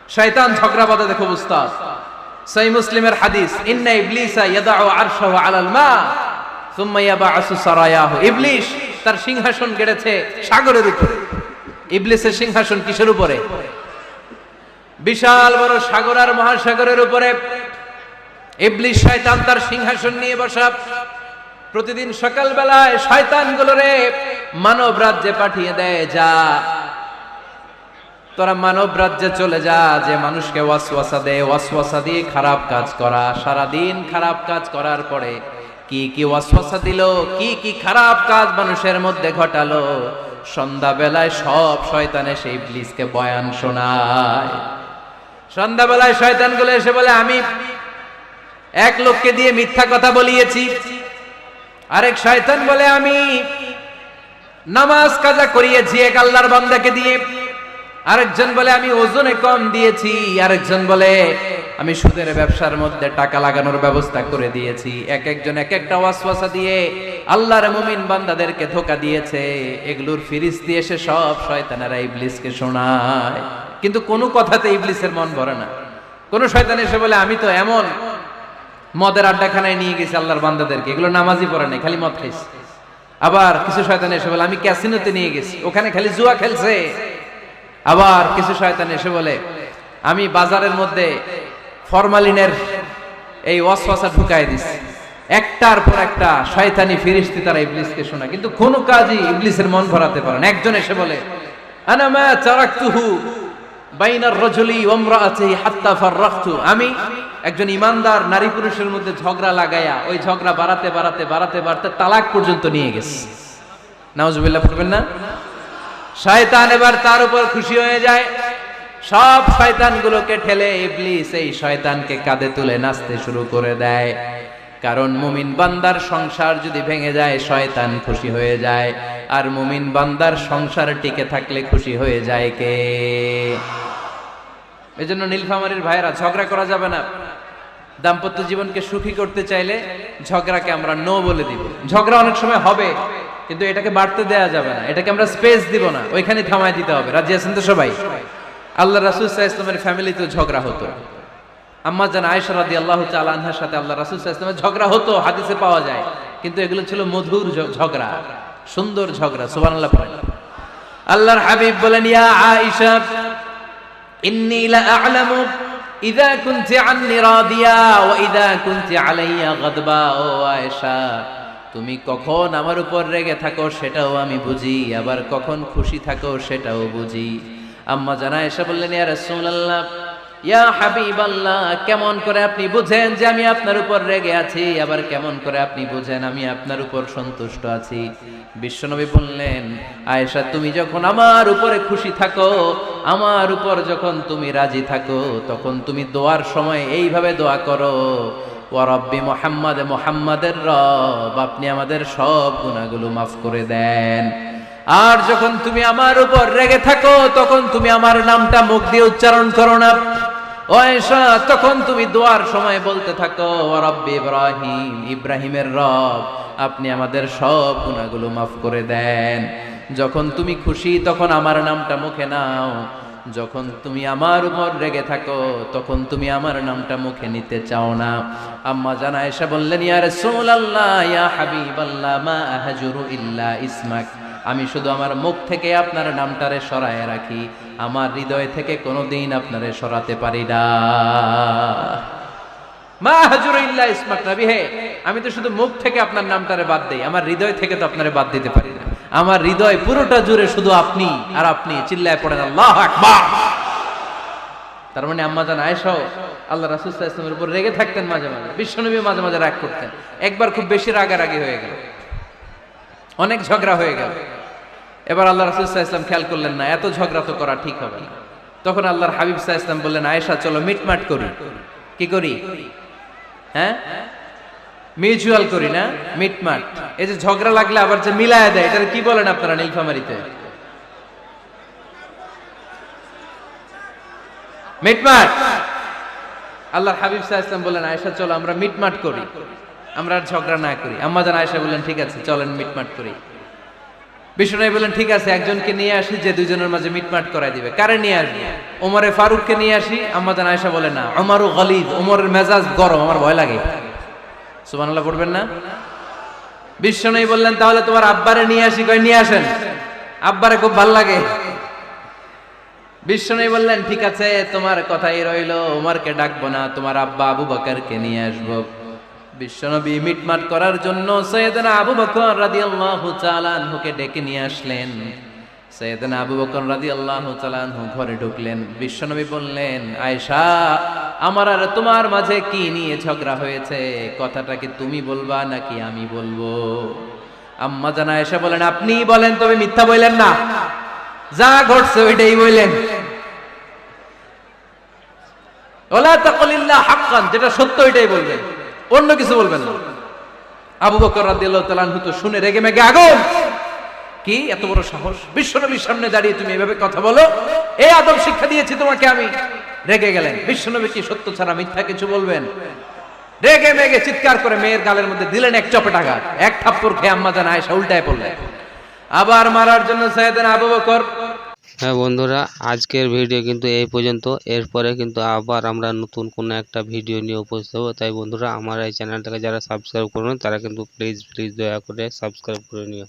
শয়তান ঝগড়া বাঁধা দেখো উস্তাদ। সহিহ মুসলিমের হাদিস, ইন্না ইবলিসা ইয়াদাউ আরশাহু আলাল মা সুম্মা ইয়াবআসু সারায়াহু। ইবলিস তার সিংহাসন গেড়েছে সাগরের উপরে। ইবলিসের সিংহাসন কিসের উপরে? বিশাল বড় সাগর আর মহাসাগরের উপরে ইবলিস শয়তান তার সিংহাসন নিয়ে বসা। প্রতিদিন সকালবেলায় শয়তানগুলোরে মানব রাজ্যে পাঠিয়ে দেয়, যা তোরা মানব রাজ্যে চলে যা, যে মানুষকে ওয়াসওয়াসা দেয়, ওয়াসওয়াসা দিয়ে খারাপ কাজ করা। সারাদিন খারাপ কাজ করার পরে কি কি ওয়াসওয়াসা দিল, কি কি খারাপ কাজ মানুষের মধ্যে ঘটালো, সন্ধ্যাবেলায় সব শয়তান এসে ইবলিসকে বয়ান শোনায়। সন্ধ্যাবেলায় শয়তানগুলো এসে বলে, আমি এক লোককে দিয়ে মিথ্যা কথা বলিয়েছি। আরেক শয়তান বলে, আমি নামাজ কাজা করিয়েছি এক আল্লাহর বান্দাকে দিয়ে। আরেকজন বলে, আমি ওজনে কম দিয়েছি। আরেকজন বলে, আমি সুদের ব্যবসার মধ্যে টাকা লাগানোর ব্যবস্থা করে দিয়েছি। এক একজন এক একটা ওয়াসওয়াসা দিয়ে আল্লাহর মুমিন বান্দাদেরকে ধোঁকা দিয়েছে। এগুলোর ফিরিস্তি এসে সব শয়তানেরা ইবলিসকে শোনায়, কিন্তু কোনো কথাতে ইবলিসের মন ভরে না। কোন শয়তান এসে বলে, আমি তো এমন মদের আড্ডাখানায় নিয়ে গেছি আল্লাহর বান্দাদেরকে, এগুলো নামাজই পড়ে নাই, খালি মদ খাইছে। আবার কিছু শয়তান এসে বলে, আমি ক্যাসিনোতে নিয়ে গেছি, ওখানে খালি জুয়া খেলছে। আবার কিছু শয়তান এসে বলে, আমি বাজারের মধ্যে ফরমালিনের এই ওয়াসওয়াসা ঢুকায় দিছি। একটার পর একটা শয়তানি ফিরিস্তি তারা ইবলিসকে শোনা, কিন্তু কোনো কাজই ইবলিসের মন ভরাতে পারে না। একজন এসে বলে, আনা মা তারাকতুহু বাইনার রাজুলি ওয়া ইমরাআতিহি হাত্তা ফাররাখতু। আমি একজন ইমানদার নারী পুরুষের মধ্যে ঝগড়া লাগায়া ওই ঝগড়া বাড়াতে বাড়াতে বাড়াতে বাড়াতে তালাক পর্যন্ত নিয়ে গেছে। নাউজুবিল্লাহ পড়বেন না? শয়তান এবার তার উপর খুশি হয়ে যায়। সব শয়তানগুলোকে ঠেলে ইবলিস এই শয়তানকে কাঁধে তুলে নাচতে শুরু করে দেয়। কারণ মুমিন বান্দার সংসার যদি ভেঙে যায় শয়তান খুশি হয়ে যায়, আর মুমিন বান্দার সংসার টিকে থাকলে খুশি হয়ে যায় কে? এজন্য নীলফামারীর ভাইয়েরা, ঝগড়া করা যাবে না। দাম্পত্য জীবনকে সুখী করতে চাইলে ঝগড়াকে আমরা নো বলে দিব। ঝগড়া অনেক সময় হবে, কিন্তু এটাকে বাড়তে দেয়া যাবে না, এটাকে আমরা স্পেস দিব না, ওইখানে থামায় দিতে হবে। রাজি আছেন তো সবাই? আল্লাহ রাসূল সাল্লাল্লাহু আলাইহি ওয়াসাল্লামের ফ্যামিলিতে ঝগড়া হতো। আম্মা জান আয়েশা রাদিয়াল্লাহু তাআলা আনহার সাথে আল্লাহ রাসূল সাল্লাল্লাহু আলাইহি ওয়াসাল্লামের ঝগড়া হতো, হাদিসে পাওয়া যায়। কিন্তু এগুলো ছিল মধুর ঝগড়া, সুন্দর ঝগড়া। সুবহানাল্লাহ পড়েন। আল্লাহর হাবিব বলেন, ইয়া আয়েশা ইন্নী লা আ'লামু ইযা কুনতি আন্নী রাদিয়া ওয়া ইযা কুনতি আলাইয়া গাদবা। ও আয়েশা, তুমি কখন আমার উপর রেগে থাকো সেটাও আমি বুঝি, আবার কখন খুশি থাকো সেটাও বুঝি। আম্মা জান আয়েশা বললেন, ইয়া রাসূলুল্লাহ, ইয়া হাবিবাল্লাহ, কেমন করে আপনি বুঝেন যে আমি আপনার উপর রেগে আছি, আবার কেমন করে আপনি বুঝেন আমি আপনার উপর সন্তুষ্ট আছি? বিশ্বনবী বললেন, আয়েশা, তুমি যখন আমার উপরে খুশি থাকো, আমার উপর যখন তুমি রাজি থাকো, তখন তুমি দোয়ার সময় এইভাবে দোয়া করো, ওয়া রাব্বি মুহাম্মাদ, মুহাম্মাদের রব, আপনি আমাদের সব গুনাহগুলো মাফ করে দেন। আর যখন তুমি আমার উপর রেগে থাকো, তখন তুমি আমার নামটা মুখ দিয়ে উচ্চারণ করো না। ও আয়েশা, তখন তুমি দোয়ার সময় বলতে থাকো, ওয়া রাব্বি ইব্রাহিম, ইব্রাহিমের রব, আপনি আমাদের সব গুনাহগুলো মাফ করে দেন। যখন তুমি খুশি তখন আমার নামটা মুখে নাও, যখন তুমি আমার উপর রেগে থাকো তখন তুমি আমার নামটা মুখে নিতে চাও না। আম্মা জান আয়েশা বললেন, ইয়া রাসূলুল্লাহ, ইয়া হাবিবাল্লাহ, মা আহজুরু ইল্লা ইসমাক, আমি শুধু আমার মুখ থেকে আপনার নামটারে সরায় রাখি, আমার হৃদয় থেকে কোনোদিন আপনারে সরাতে পারি না। মা আহজুরু ইল্লা ইসমাক, নবী হে, আমি তো শুধু মুখ থেকে আপনার নামটারে বাদ দেই, আমার হৃদয় থেকে তো আপনারে বাদ দিতে পারি না। আমার হৃদয় পুরোটা জুড়ে শুধু আপনি আর আপনি। চিল্লায় পড়েন আল্লাহু আকবার। তার মানে আম্মা জান আয়েশাও আল্লাহ রাসূল সাল্লাল্লাহু আলাইহি ওয়াসাল্লামের উপর রেগে থাকতেন মাঝে মাঝে, বিশ্বনবী মাঝে মাঝে রাগ করতেন। একবার খুব বেশি রাগারাগি হয়ে গেল, অনেক ঝগড়া হয়ে গেল। এবার আল্লাহ রাসূল সাল্লাল্লাহু আলাইহি ওয়াসাল্লাম খেয়াল করলেন না, এত ঝগড়া তো করা ঠিক হবে না। তখন আল্লাহর হাবিব সাল্লাল্লাহু আলাইহি ওয়াসাল্লাম বললেন, আয়েশা, চলো মিটমাট করি। কি করি? হ্যাঁ, মিউচুয়াল করি না, মিটমাট। এই যে ঝগড়া লাগলে আবার যে মিলায়া দেয়, এটা কি বলেন আপনারা নীলফামারীতে? মিটমাট। আল্লাহর হাবিব সাল্লাল্লাহু আলাইহি ওয়াসাল্লাম বললেন, আয়েশা, চলো আমরা মিটমাট করি, আমরা আর ঝগড়া না করি। আম্মা জান আয়েশা বললেন, ঠিক আছে, চলেন মিটমাট করি। বিষ্ণু বললেন ঠিক আছে, একজনকে নিয়ে আসি যে দুইজনের মাঝে মিটমাট করাই দিবে। কারে নিয়ে আসবি? ওমরে ফারুককে নিয়ে আসি। আম্মা জান আয়েশা বলে না, ওমরু গলিদ, ওমরের মেজাজ গরম, আমার ভয় লাগে। সুবহানাল্লাহ পড়বেন না? বিষ্ণু বললেন তাহলে তোমার আব্বারে নিয়ে আসি। কই নিয়ে আসেন, আব্বারে খুব ভাল লাগে। বিষ্ণু বললেন ঠিক আছে, তোমার কথাই রইলো, ওমরকে ডাকবো না, তোমার আব্বা আবু বকরকে নিয়ে আসবো। বিশ্বনবী মিটমাট করার জন্য সাইয়েদনা আবু বকর রাদিয়াল্লাহু তাআলা আনহুকে ডেকে নিয়ে আসলেন। সাইয়েদনা আবু বকর রাদিয়াল্লাহু তাআলা আনহু ঘরে ঢুকলেন। বিশ্বনবী বললেন, আয়েশা, আমার আর তোমার মাঝে কি নিয়ে ঝগড়া হয়েছে? কথাটা কি তুমি বলবা নাকি আমি বলবো? আম্মা জান আয়েশা বলেন, আপনিই বলেন, তবে মিথ্যা বললেন না, যা ঘটছে ওইটাই বললেন। ওলা তাকুলিল্লাহ হাক্কান, যেটা সত্য ওইটাই বলবেন, অন্য কিছু বলবেন না। আবু বকর রাদিয়াল্লাহু তাআলা আনহু তো শুনে রেগে মেগে আগুন। কি এত বড় সাহস, বিশ্বনবীর সামনে দাঁড়িয়ে তুমি এভাবে কথা বলো? এই আদব শিক্ষা দিয়েছি তোমাকে আমি। রেগে গেলেন। বিশ্বনবী কি সত্য ছাড়া মিথ্যা কিছু বলবেন? রেগে মেগে চিৎকার করে মেয়ের গালের মধ্যে দিলেন এক চপেটাঘাত। এক থাপ্পড় খেয়ে আম্মা জান আয়েশা উল্টায় পড়লেন। আবার মারার জন্য সাইয়েদনা আবু বকর। হ্যাঁ বন্ধুরা, আজকের ভিডিও কিন্তু এই পর্যন্ত। এরপরে কিন্তু আবার আমরা নতুন কোনো একটা ভিডিও নিয়ে উপস্থিত হবো। তাই বন্ধুরা, আমার এই চ্যানেলটাকে যারা সাবস্ক্রাইব করবেন তারা কিন্তু প্লিজ দয়া করে সাবস্ক্রাইব করে নিও।